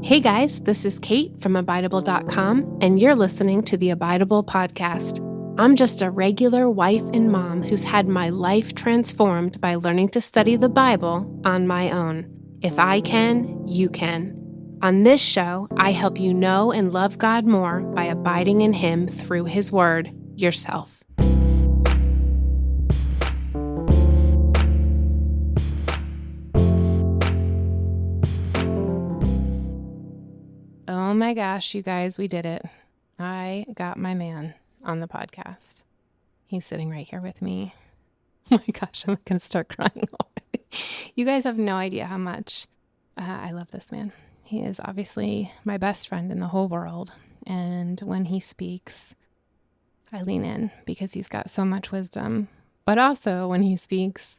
Hey guys, this is Kate from Abidible.com, and you're listening to the Abidible podcast. I'm just a regular wife and mom who's had my life transformed by learning to study the Bible on my own. If I can, you can. On this show, I help you know and love God more by abiding in Him through His Word yourself. Oh my gosh, you guys, we did it. I got my man on the podcast. He's sitting right here with me. Oh my gosh, I'm going to start crying already. You guys have no idea how much I love this man. He is obviously my best friend in the whole world. And when he speaks, I lean in because he's got so much wisdom. But also when he speaks,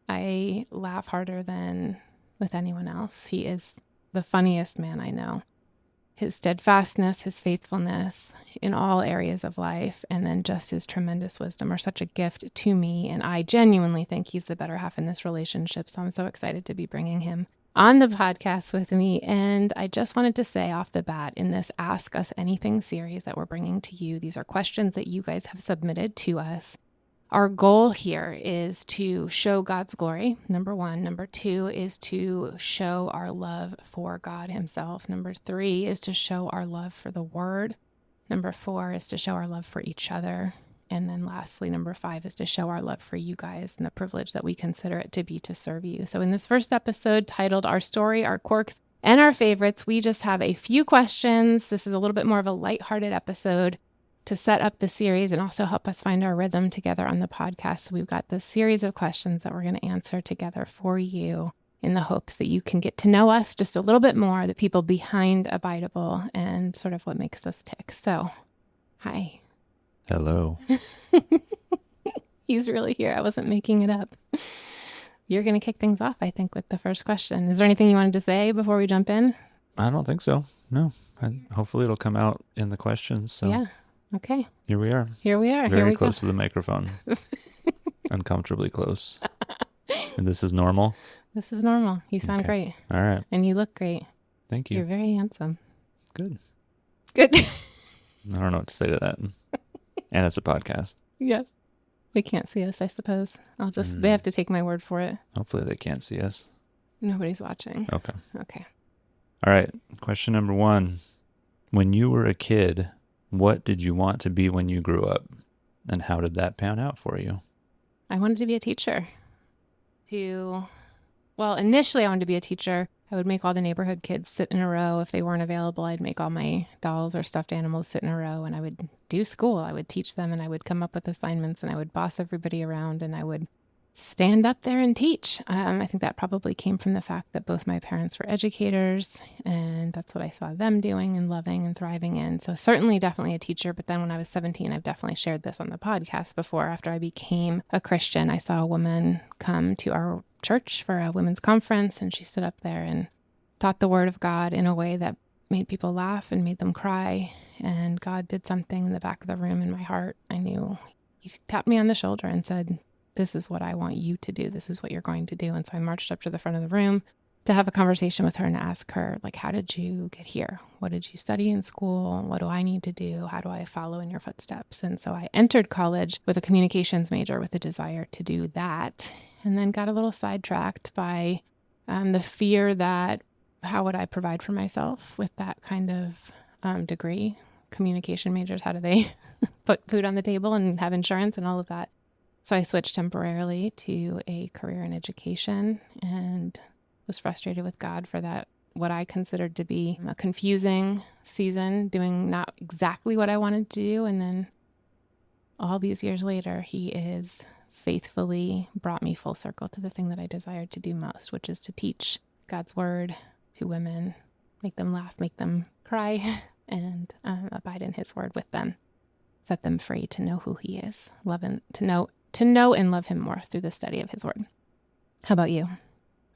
I laugh harder than with anyone else. He is the funniest man I know. His steadfastness, his faithfulness in all areas of life, and then just his tremendous wisdom are such a gift to me. And I genuinely think he's the better half in this relationship. So I'm so excited to be bringing him on the podcast with me. And I just wanted to say off the bat in this Ask Us Anything series that we're bringing to you, these are questions that you guys have submitted to us. Our goal here is to show God's glory, number one. Number two is to show our love for God Himself. Number three is to show our love for the Word. Number four is to show our love for each other. And then lastly, number five is to show our love for you guys and the privilege that we consider it to be to serve you. So in this first episode titled Our Story, Our Quirks, and Our Favorites, we just have a few questions. This is a little bit more of a lighthearted episode to set up the series and also help us find our rhythm together on the podcast. So we've got this series of questions that we're going to answer together for you in the hopes that you can get to know us just a little bit more, the people behind Abidible and sort of what makes us tick. So, hi. Hello. He's really here. I wasn't making it up. You're going to kick things off, I think, with the first question. Is there anything you wanted to say before we jump in? I don't think so. No. Hopefully it'll come out in the questions. So. Yeah. Okay. Here we are. Very close to the microphone. Uncomfortably close. And this is normal? This is normal. You sound great. All right. And you look great. Thank you. You're very handsome. Good. I don't know what to say to that. And it's a podcast. Yeah. They can't see us, I suppose. They have to take my word for it. Hopefully they can't see us. Nobody's watching. Okay. All right. Question number one. When you were a kid, what did you want to be when you grew up? And how did that pan out for you? I wanted to be a teacher. Initially I wanted to be a teacher. I would make all the neighborhood kids sit in a row. If they weren't available, I'd make all my dolls or stuffed animals sit in a row, and I would do school. I would teach them, and I would come up with assignments, and I would boss everybody around, and I would stand up there and teach. I think that probably came from the fact that both my parents were educators, and that's what I saw them doing and loving and thriving in. So certainly, definitely a teacher. But then when I was 17, I've definitely shared this on the podcast before. After I became a Christian, I saw a woman come to our church for a women's conference, and she stood up there and taught the Word of God in a way that made people laugh and made them cry. And God did something in the back of the room in my heart. I knew He tapped me on the shoulder and said, "This is what I want you to do. This is what you're going to do." And so I marched up to the front of the room to have a conversation with her and ask her, how did you get here? What did you study in school? What do I need to do? How do I follow in your footsteps? And so I entered college with a communications major with a desire to do that, and then got a little sidetracked by the fear that how would I provide for myself with that kind of degree? Communication majors, how do they put food on the table and have insurance and all of that? So I switched temporarily to a career in education and was frustrated with God for that, what I considered to be a confusing season, doing not exactly what I wanted to do. And then all these years later, He is faithfully brought me full circle to the thing that I desired to do most, which is to teach God's Word to women, make them laugh, make them cry, and abide in His Word with them, set them free to know who He is, to know and love Him more through the study of His Word. How about you?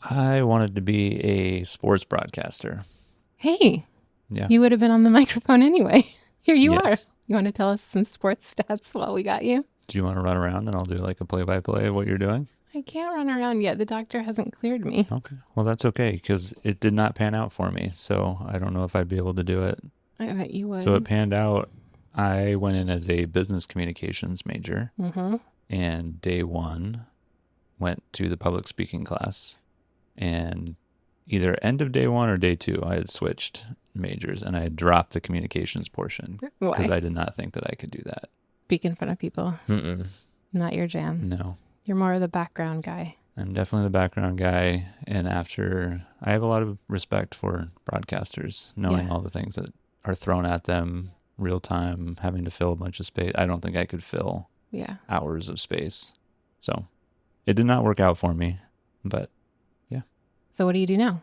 I wanted to be a sports broadcaster. Hey, yeah. You would have been on the microphone anyway. Here you Yes. are. You want to tell us some sports stats while we got you? Do you want to run around and I'll do a play-by-play of what you're doing? I can't run around yet. The doctor hasn't cleared me. Okay. Well, that's okay because it did not pan out for me. So I don't know if I'd be able to do it. I bet you would. So it panned out. I went in as a business communications major. Mm-hmm. And day one went to the public speaking class. And either end of day one or day two, I had switched majors and I had dropped the communications portion because I did not think that I could do that. Speak in front of people. Mm-mm. Not your jam. No. You're more of the background guy. I'm definitely the background guy. And I have a lot of respect for broadcasters, knowing all the things that are thrown at them real time, having to fill a bunch of space. I don't think I could fill hours of space. So it did not work out for me, but yeah. So what do you do now?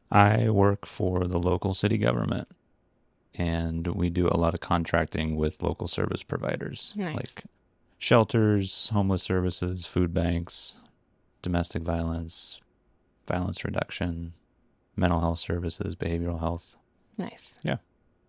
I work for the local city government, and we do a lot of contracting with local service providers, like shelters, homeless services, food banks, domestic violence, violence reduction, mental health services, behavioral health. Nice. Yeah.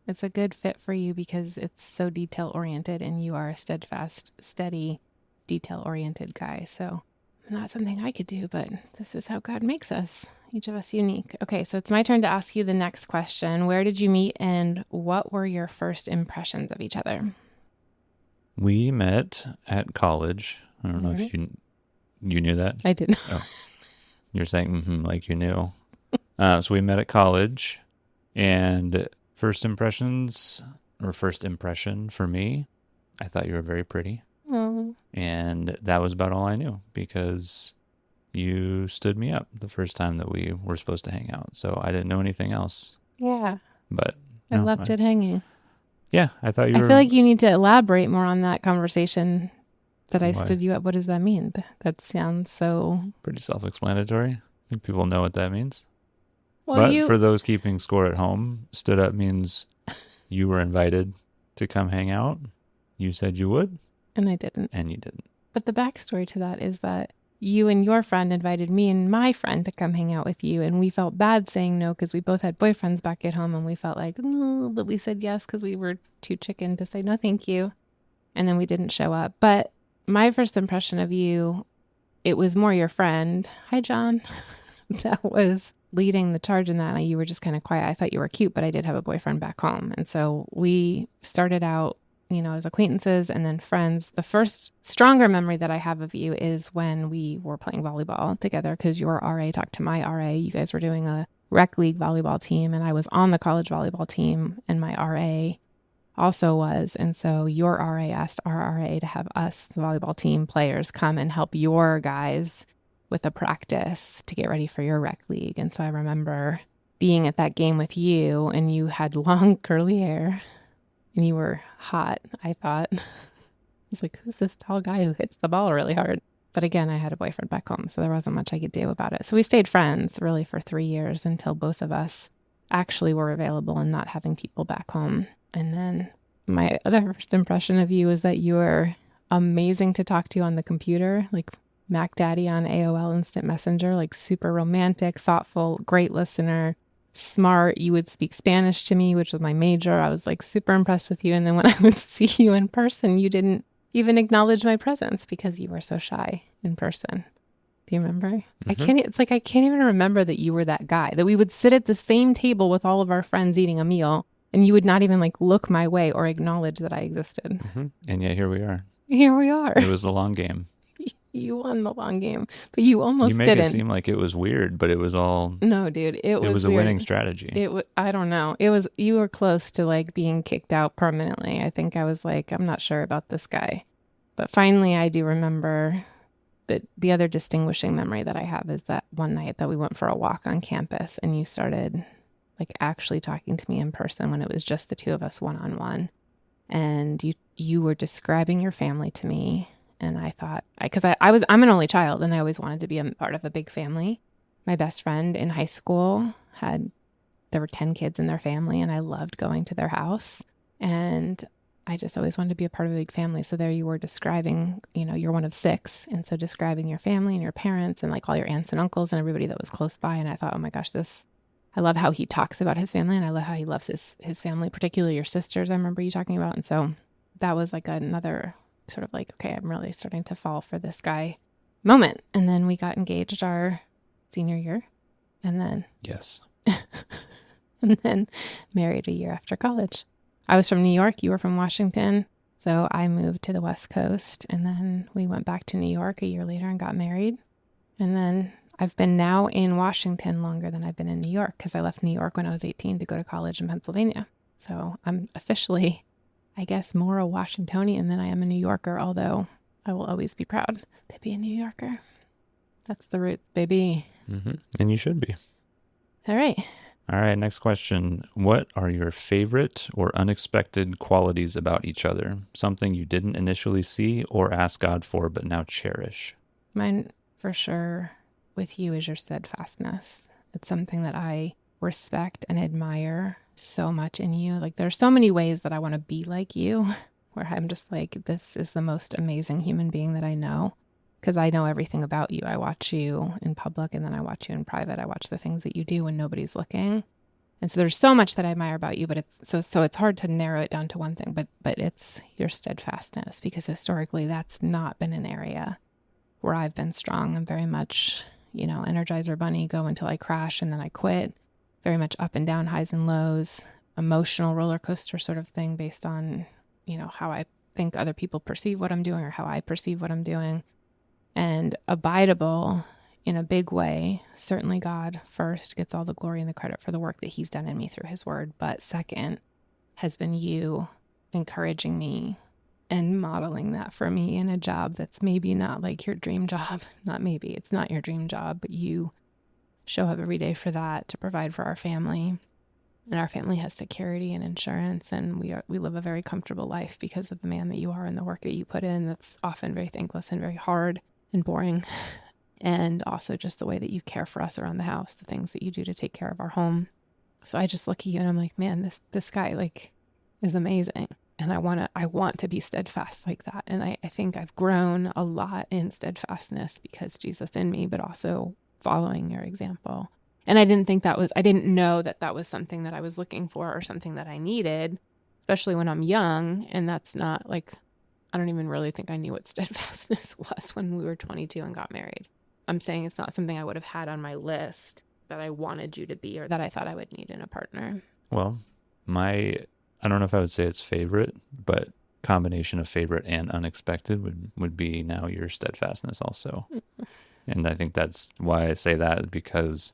It's a good fit for you because it's so detail-oriented and you are a steadfast, steady, detail-oriented guy. So not something I could do, but this is how God makes us, each of us unique. Okay, so it's my turn to ask you the next question. Where did you meet and what were your first impressions of each other? We met at college. I don't know if you knew that. I didn't. Oh. You're saying like you knew. So we met at college, and first impression for me, I thought you were very pretty. Oh. And that was about all I knew because you stood me up the first time that we were supposed to hang out. So I didn't know anything else. Yeah. But I left it hanging. Yeah, I thought you were... I feel like you need to elaborate more on that conversation that I stood you up. What does that mean? That sounds so... Pretty self-explanatory. I think people know what that means. Well, but for those keeping score at home, stood up means you were invited to come hang out. You said you would. And I didn't. And you didn't. But the backstory to that is that you and your friend invited me and my friend to come hang out with you. And we felt bad saying no because we both had boyfriends back at home. And we felt like, but we said yes because we were too chicken to say no, thank you. And then we didn't show up. But my first impression of you, it was more your friend. Hi, John. That was leading the charge in that. And you were just kind of quiet. I thought you were cute, but I did have a boyfriend back home. And so we started out, as acquaintances and then friends. The first stronger memory that I have of you is when we were playing volleyball together because your RA talked to my RA. You guys were doing a rec league volleyball team and I was on the college volleyball team and my RA also was. And so your RA asked our RA to have us, the volleyball team players, come and help your guys with a practice to get ready for your rec league. And so I remember being at that game with you and you had long curly hair. And you were hot, I thought. I was like, who's this tall guy who hits the ball really hard? But again, I had a boyfriend back home, so there wasn't much I could do about it. So we stayed friends really for 3 years until both of us actually were available and not having people back home. And then my other first impression of you is that you were amazing to talk to on the computer, like Mac Daddy on AOL Instant Messenger, like super romantic, thoughtful, great listener. Smart. You would speak Spanish to me, which was my major. I was like super impressed with you. And then when I would see you in person, you didn't even acknowledge my presence because you were so shy in person. Do you remember? Mm-hmm. I can't even remember that you were that guy, that we would sit at the same table with all of our friends eating a meal and you would not even like look my way or acknowledge that I existed. Mm-hmm. And yet here we are. Here we are. It was a long game. You won the long game, but you almost didn't. You make it seem like it was weird, but it was all... No, dude, it was a winning strategy. I don't know. You were close to like being kicked out permanently. I think I was like, I'm not sure about this guy. But finally, I do remember that the other distinguishing memory that I have is that one night that we went for a walk on campus and you started like actually talking to me in person when it was just the two of us one-on-one. And you were describing your family to me. And I thought, because I'm an only child and I always wanted to be a part of a big family. My best friend in high school there were 10 kids in their family and I loved going to their house. And I just always wanted to be a part of a big family. So there you were describing, you're one of 6. And so describing your family and your parents and like all your aunts and uncles and everybody that was close by. And I thought, oh my gosh, I love how he talks about his family and I love how he loves his family, particularly your sisters I remember you talking about. And so that was like another sort of like, okay, I'm really starting to fall for this guy moment. And then we got engaged our senior year, and then Yes. and then married a year after college. I was from New York. You were from Washington. So I moved to the West Coast, and then we went back to New York a year later and got married. And then I've been now in Washington longer than I've been in New York, because I left New York when I was 18 to go to college in Pennsylvania. So I'm officially, I guess, more a Washingtonian than I am a New Yorker, although I will always be proud to be a New Yorker. That's the roots, baby. Mm-hmm. And you should be. All right. All right, next question. What are your favorite or unexpected qualities about each other? Something you didn't initially see or ask God for, but now cherish? Mine, for sure, with you is your steadfastness. It's something that I respect and admire so much in you. Like, there's so many ways that I want to be like you, where I'm just like, this is the most amazing human being that I know, because I know everything about you. I watch you in public, and then I watch you in private. I watch the things that you do when nobody's looking. And so there's so much that I admire about you, but it's hard to narrow it down to one thing, but it's your steadfastness, because historically that's not been an area where I've been strong. I'm very much, Energizer Bunny, go until I crash and then I quit. Very much up and down, highs and lows, emotional roller coaster sort of thing based on, how I think other people perceive what I'm doing or how I perceive what I'm doing. And Abidible, in a big way, certainly God first gets all the glory and the credit for the work that he's done in me through his word. But second has been you encouraging me and modeling that for me in a job that's maybe not like your dream job. Not maybe, it's not your dream job, but you show up every day for that, to provide for our family. And our family has security and insurance, and we live a very comfortable life because of the man that you are and the work that you put in. That's often very thankless and very hard and boring. And also just the way that you care for us around the house, the things that you do to take care of our home. So I just look at you and I'm like, man, this guy like is amazing. And I want to be steadfast like that. And I think I've grown a lot in steadfastness because Jesus in me, but also following your example. And I didn't know that was something that I was looking for or something that I needed, especially when I'm young. And that's not like, I don't even really think I knew what steadfastness was when we were 22 and got married. I'm saying it's not something I would have had on my list that I wanted you to be or that I thought I would need in a partner. Well, I don't know if I would say it's favorite, but combination of favorite and unexpected would be now your steadfastness also. And I think that's why I say that, because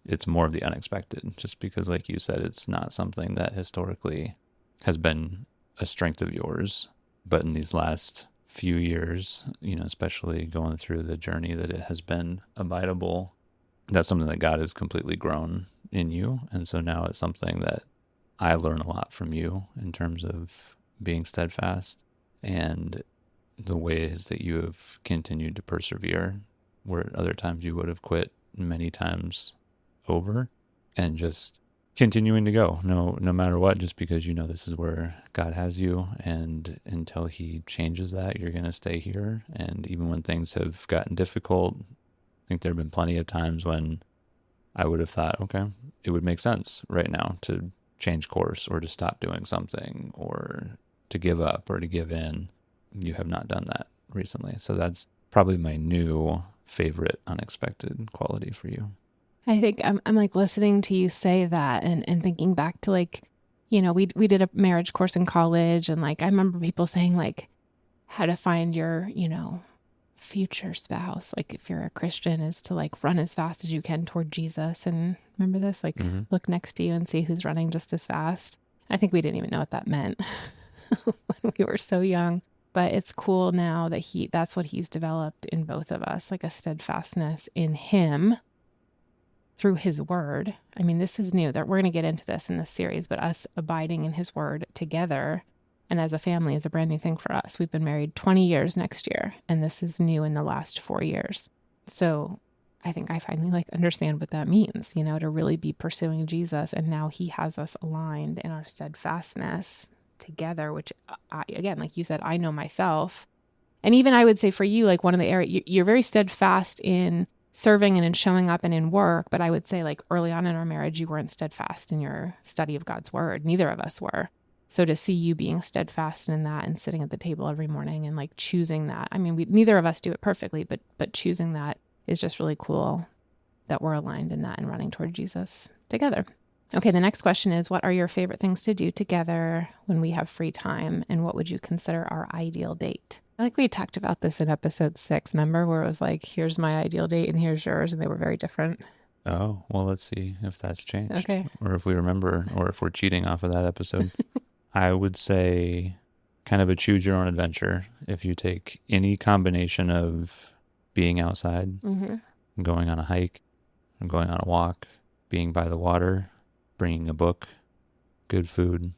it's more of the unexpected, just because, like you said, it's not something that historically has been a strength of yours. But in these last few years, especially going through the journey that it has been Abidible, that's something that God has completely grown in you. And so now it's something that I learn a lot from you in terms of being steadfast and the ways that you have continued to persevere, where at other times you would have quit many times over, and just continuing to go no matter what, just because this is where God has you, and until he changes that, you're going to stay here. And even when things have gotten difficult, I think there have been plenty of times when I would have thought, okay, it would make sense right now to change course or to stop doing something or to give up or to give in. You have not done that recently. So that's probably my new favorite unexpected quality for you. I think I'm like listening to you say that and thinking back to like, we did a marriage course in college, and like I remember people saying like how to find your, future spouse, like if you're a Christian, is to like run as fast as you can toward Jesus. And remember this, like look next to you and see who's running just as fast. I think we didn't even know what that meant when we were so young. But it's cool now that that's what he's developed in both of us, like a steadfastness in him through his word. I mean, this is new. That we're going to get into this in this series, but us abiding in his word together and as a family is a brand new thing for us. We've been married 20 years next year, and this is new in the last 4 years. So I think I finally like understand what that means, to really be pursuing Jesus. And now he has us aligned in our steadfastness together, which again, like you said, I know myself. And even I would say for you, like one of the areas, you're very steadfast in serving and in showing up and in work. But I would say like early on in our marriage, you weren't steadfast in your study of God's word. Neither of us were. So to see you being steadfast in that and sitting at the table every morning and like choosing that, I mean, neither of us do it perfectly, but choosing that is just really cool that we're aligned in that and running toward Jesus together. Okay, the next question is, what are your favorite things to do together when we have free time? And what would you consider our ideal date? I think we talked about this in episode 6, remember, where it was like, here's my ideal date and here's yours, and they were very different. Oh, well, let's see if that's changed. Okay. Or if we remember, or if we're cheating off of that episode. I would say kind of a choose your own adventure. If you take any combination of being outside, going on a hike, going on a walk, being by the water, bringing a book, good food,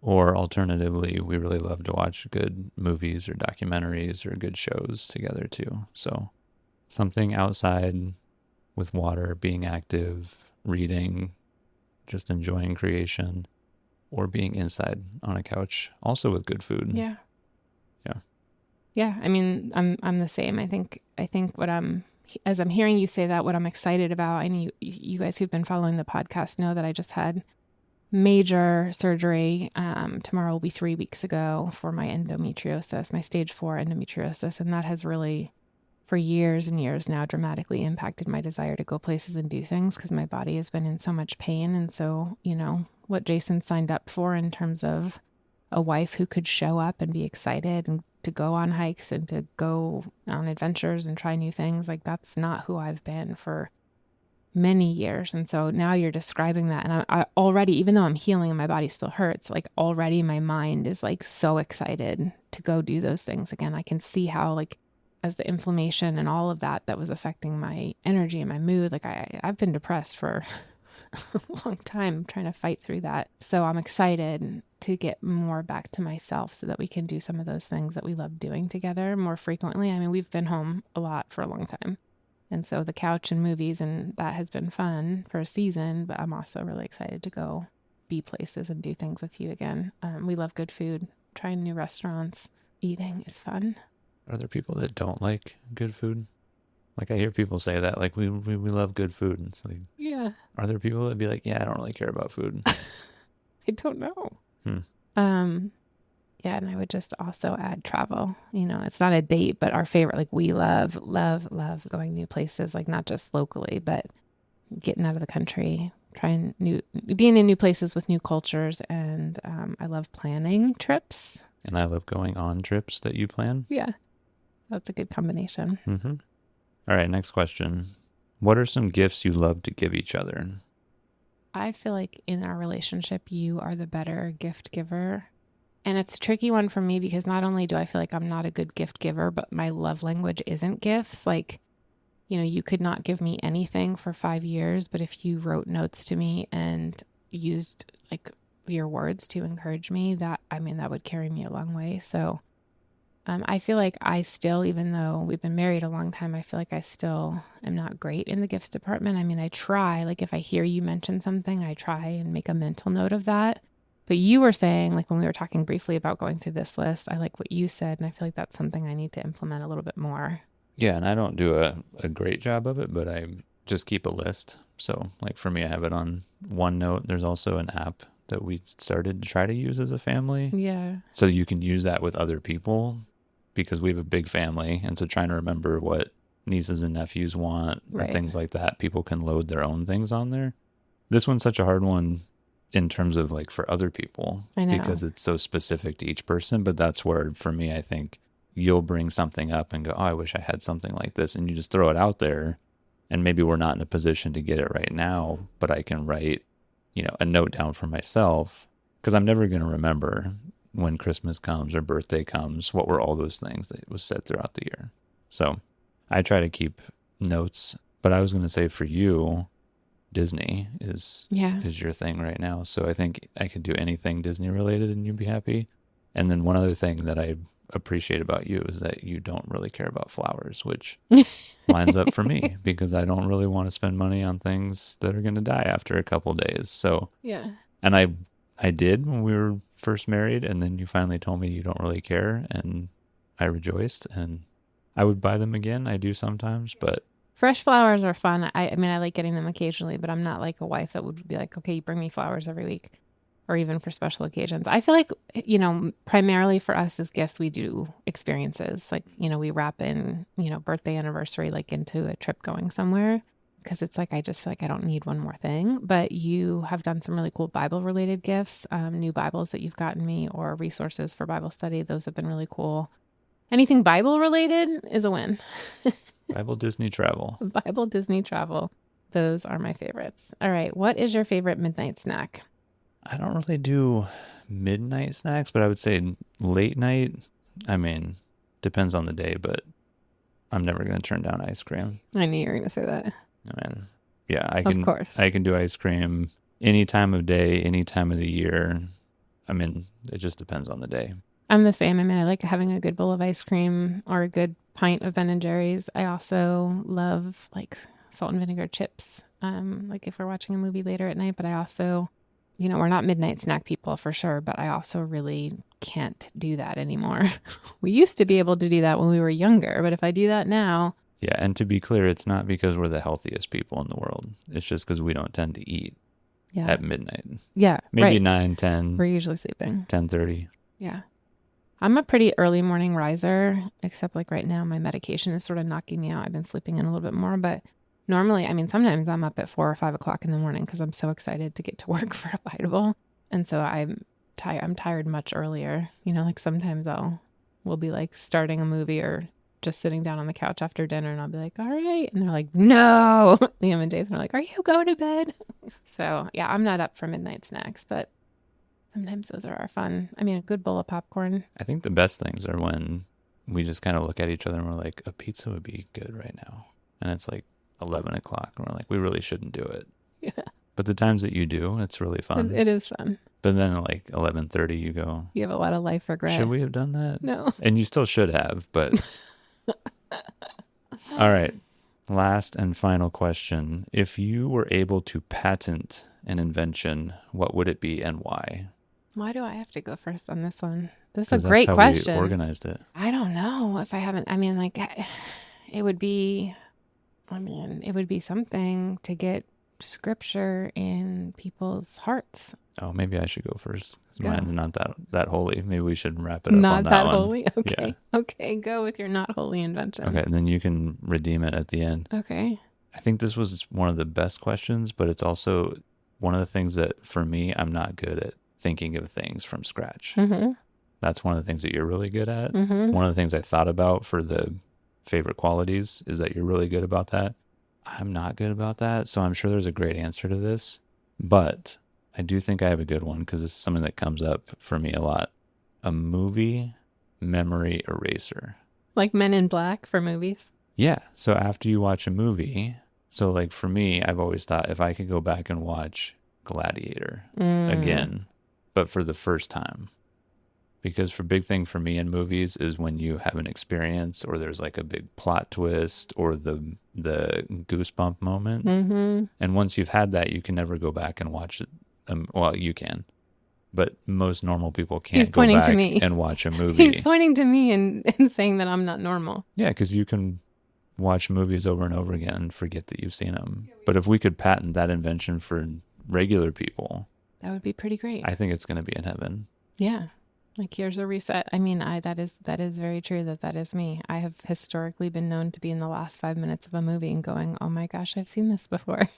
or alternatively, we really love to watch good movies or documentaries or good shows together too. So something outside with water, being active, reading, just enjoying creation, or being inside on a couch, also with good food. Yeah. Yeah. Yeah. I mean, I'm the same. I think as I'm hearing you say that, what I'm excited about, I know you guys who've been following the podcast know that I just had major surgery. Tomorrow will be 3 weeks ago for my endometriosis, my stage 4 endometriosis. And that has really, for years and years now, dramatically impacted my desire to go places and do things because my body has been in so much pain. And so, what Jason signed up for in terms of a wife who could show up and be excited and to go on hikes and to go on adventures and try new things, like that's not who I've been for many years. And so now you're describing that, and I already, even though I'm healing and my body still hurts, like already my mind is like so excited to go do those things again. I can see how, like, as the inflammation and all of that was affecting my energy and my mood, like I've been depressed for a long time trying to fight through that. So I'm excited to get more back to myself so that we can do some of those things that we love doing together more frequently. I mean, we've been home a lot for a long time. And so the couch and movies, and that has been fun for a season, but I'm also really excited to go be places and do things with you again. We love good food, trying new restaurants, eating is fun. Are there people that don't like good food? Like I hear people say that, like we love good food. And it's like, yeah. Are there people that be like, yeah, I don't really care about food? I don't know. Yeah, and I would just also add travel. It's not a date, but our favorite, like we love going new places, like not just locally, but getting out of the country, being in new places with new cultures. And I love planning trips. And I love going on trips that you plan. Yeah, that's a good combination. Mm-hmm. All right, next question. What are some gifts you love to give each other? I feel like in our relationship, you are the better gift giver. And it's a tricky one for me because not only do I feel like I'm not a good gift giver, but my love language isn't gifts. Like, you could not give me anything for 5 years, but if you wrote notes to me and used like your words to encourage me, that would carry me a long way. So I feel like I still, even though we've been married a long time, I feel like I still am not great in the gifts department. I mean, I try, like if I hear you mention something, I try and make a mental note of that. But you were saying, like when we were talking briefly about going through this list, I like what you said, and I feel like that's something I need to implement a little bit more. Yeah, and I don't do a great job of it, but I just keep a list. So like for me, I have it on OneNote. There's also an app that we started to try to use as a family. Yeah. So you can use that with other people because we have a big family. And so trying to remember what nieces and nephews want and things like that, people can load their own things on there. This one's such a hard one in terms of like for other people, I know, because it's so specific to each person. But that's where, for me, I think you'll bring something up and go, oh, I wish I had something like this. And you just throw it out there. And maybe we're not in a position to get it right now, but I can write, a note down for myself, because I'm never going to remember when Christmas comes or birthday comes, what were all those things that was said throughout the year. So I try to keep notes, but I was going to say for you, Disney is your thing right now. So I think I could do anything Disney related and you'd be happy. And then one other thing that I appreciate about you is that you don't really care about flowers, which lines up for me because I don't really want to spend money on things that are going to die after a couple days. So yeah. And I did when we were first married, and then you finally told me you don't really care, and I rejoiced, and I would buy them again. I do sometimes, but fresh flowers are fun. I mean, I like getting them occasionally, but I'm not like a wife that would be like, okay, you bring me flowers every week or even for special occasions. I feel like, primarily for us as gifts, we do experiences. Like, we wrap in, birthday anniversary, like into a trip going somewhere. Because it's like, I just feel like I don't need one more thing. But you have done some really cool Bible related gifts, new Bibles that you've gotten me, or resources for Bible study. Those have been really cool. Anything Bible related is a win. Bible Disney travel. Bible Disney travel. Those are my favorites. All right. What is your favorite midnight snack? I don't really do midnight snacks, but I would say late night. I mean, depends on the day, but I'm never going to turn down ice cream. I knew you were going to say that. I mean, yeah, I can. Of course. I can do ice cream any time of day, any time of the year. I mean, it just depends on the day. I'm the same. I mean, I like having a good bowl of ice cream or a good pint of Ben and Jerry's. I also love like salt and vinegar chips. Like if we're watching a movie later at night, but I also, we're not midnight snack people for sure, but I also really can't do that anymore. We used to be able to do that when we were younger, but if I do that now. Yeah, and to be clear, it's not because we're the healthiest people in the world. It's just because we don't tend to eat at midnight. Yeah, maybe right. 9, 10. We're usually sleeping. 10:30. Yeah. I'm a pretty early morning riser, except like right now my medication is sort of knocking me out. I've been sleeping in a little bit more, but normally, I mean, sometimes I'm up at 4 or 5 o'clock in the morning because I'm so excited to get to work for Abidible. And so I'm tired much earlier. Like sometimes we'll be like starting a movie or just sitting down on the couch after dinner and I'll be like, all right. And they're like, no. Liam and Jason are like, are you going to bed? So yeah, I'm not up for midnight snacks, but sometimes those are fun. I mean, a good bowl of popcorn. I think the best things are when we just kind of look at each other and we're like, a pizza would be good right now. And it's like 11 o'clock and we're like, we really shouldn't do it. Yeah. But the times that you do, it's really fun. It is fun. But then at like 11:30, you go, you have a lot of life regret. Should we have done that? No. And you still should have, but... All right. Last and final question. If you were able to patent an invention, what would it be and why? Why do I have to go first on this one? This is a great question. That's how we organized it. I don't know if I haven't. I mean, like, it would be something to get scripture in people's hearts. Oh, maybe I should go first. Mine's not that holy. Maybe we should wrap it up on that one. Holy? Okay. Yeah. Okay, go with your not holy invention. Okay, and then you can redeem it at the end. Okay. I think this was one of the best questions, but it's also one of the things that, for me, I'm not good at thinking of things from scratch. Mm-hmm. That's one of the things that you're really good at. Mm-hmm. One of the things I thought about for the favorite qualities is that you're really good about that. I'm not good about that, so I'm sure there's a great answer to this, but I do think I have a good one because this is something that comes up for me a lot. A movie memory eraser. Like Men in Black for movies? Yeah. So after you watch a movie, so like for me, I've always thought if I could go back and watch Gladiator again, but for the first time. Because the big thing for me in movies is when you have an experience or there's like a big plot twist or the goosebump moment. Mm-hmm. And once you've had that, you can never go back and watch it. Well, you can, but most normal people can't go back and watch a movie. He's pointing to me and saying that I'm not normal. Yeah, because you can watch movies over and over again and forget that you've seen them. But if we could patent that invention for regular people, that would be pretty great. I think it's going to be in heaven. Yeah. Like, here's a reset. I mean, that is very true that is me. I have historically been known to be in the last 5 minutes of a movie and going, oh my gosh, I've seen this before.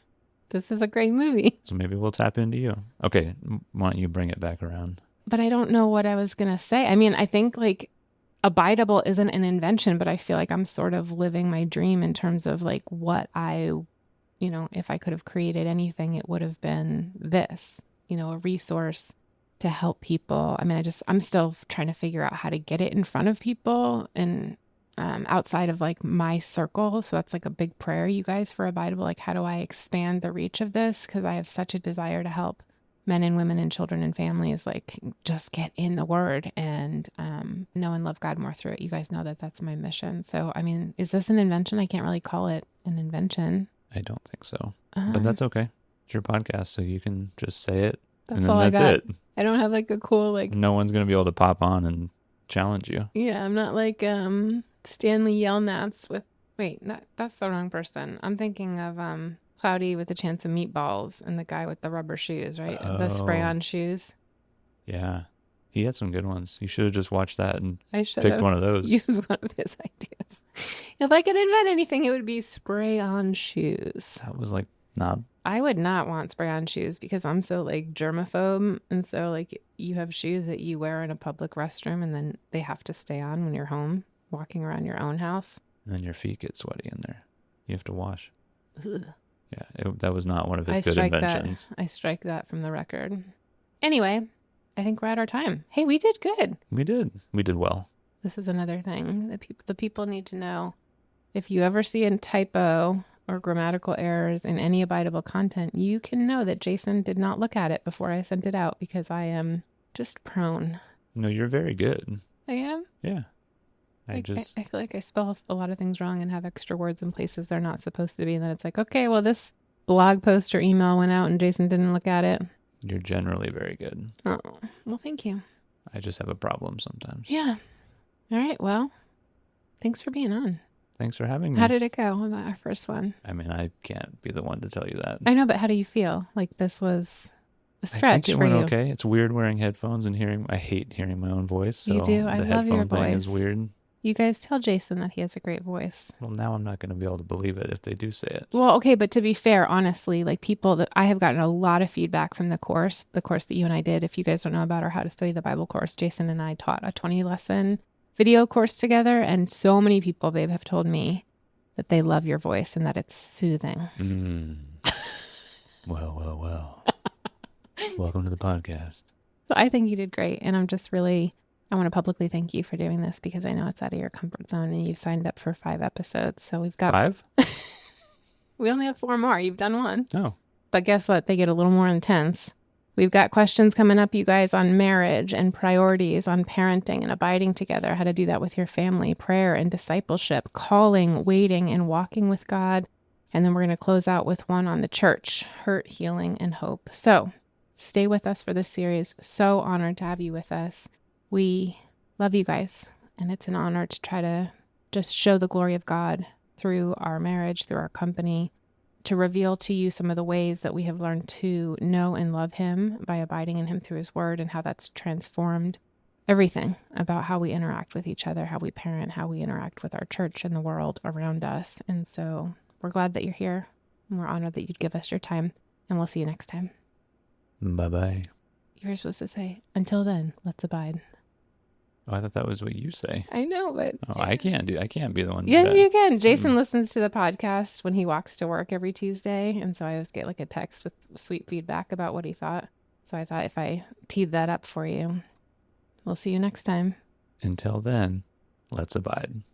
This is a great movie. So maybe we'll tap into you. Okay, why don't you bring it back around? But I don't know what I was going to say. I mean, I think like Abidible isn't an invention, but I feel like I'm sort of living my dream in terms of like what if I could have created anything, it would have been this, a resource to help people. I mean, I'm still trying to figure out how to get it in front of people and outside of like my circle. So that's like a big prayer, you guys, for Abidible. Like, how do I expand the reach of this? Because I have such a desire to help men and women and children and families, like, just get in the word and know and love God more through it. You guys know that that's my mission. So, I mean, is this an invention? I can't really call it an invention. I don't think so. But that's okay. It's your podcast, so you can just say it. That's and then all that's I got. it. I don't have like a cool like. No one's going to be able to pop on and challenge you. Yeah, I'm not like Stanley Yelnats with. Wait, that's the wrong person. I'm thinking of Cloudy with a Chance of Meatballs and the guy with the rubber shoes, right? The spray-on shoes. Yeah. He had some good ones. You should have just watched that and I should picked have one of those. used one of his ideas. If I could invent anything, it would be spray on shoes. That was like not. I would not want spray on shoes because I'm so like germaphobe. And so like you have shoes that you wear in a public restroom and then they have to stay on when you're home walking around your own house. And then your feet get sweaty in there. You have to wash. Ugh. Yeah, that was not one of his good inventions. I strike that from the record. Anyway, I think we're at our time. Hey, we did good. We did well. This is another thing that the people need to know. If you ever see a typo or grammatical errors in any Abidible content, you can know that Jason did not look at it before I sent it out because I am just prone. No, you're very good. I am? Yeah. I feel like I spell a lot of things wrong and have extra words in places they're not supposed to be. And then it's like, okay, well, this blog post or email went out and Jason didn't look at it. You're generally very good. Oh, well, thank you. I just have a problem sometimes. Yeah. All right. Well, thanks for being on. Thanks for having me. How did it go about our first one? I mean, I can't be the one to tell you that. I know, but how do you feel? Like this was a stretch I think for it you. went okay. It's weird wearing headphones and I hate hearing my own voice. So You do? I the love your headphone thing voice. is weird. You guys tell Jason that he has a great voice. Well, now I'm not going to be able to believe it if they do say it. Well, okay, but to be fair, honestly, like people that I have gotten a lot of feedback from the course that you and I did. If you guys don't know about our How to Study the Bible course, Jason and I taught a 20-lesson video course together. And so many people, babe, have told me that they love your voice and that it's soothing. Well. Welcome to the podcast. So I think you did great. And I want to publicly thank you for doing this because I know it's out of your comfort zone and you've signed up for 5 episodes. So we've got 5? We only have 4 more. You've done 1. Oh. But guess what? They get a little more intense. We've got questions coming up, you guys, on marriage and priorities, on parenting and abiding together, how to do that with your family, prayer and discipleship, calling, waiting, and walking with God. And then we're going to close out with one on the church, hurt, healing, and hope. So stay with us for this series. So honored to have you with us. We love you guys, and it's an honor to try to just show the glory of God through our marriage, through our company, to reveal to you some of the ways that we have learned to know and love him by abiding in him through his word and how that's transformed everything about how we interact with each other, how we parent, how we interact with our church and the world around us. And so we're glad that you're here, and we're honored that you'd give us your time, and we'll see you next time. Bye-bye. You were supposed to say, until then, let's abide. Oh, I thought that was what you say. I know, but... Oh, I can't be the one. Yes, you can. Jason listens to the podcast when he walks to work every Tuesday. And so I always get like a text with sweet feedback about what he thought. So I thought if I teed that up for you, we'll see you next time. Until then, let's abide.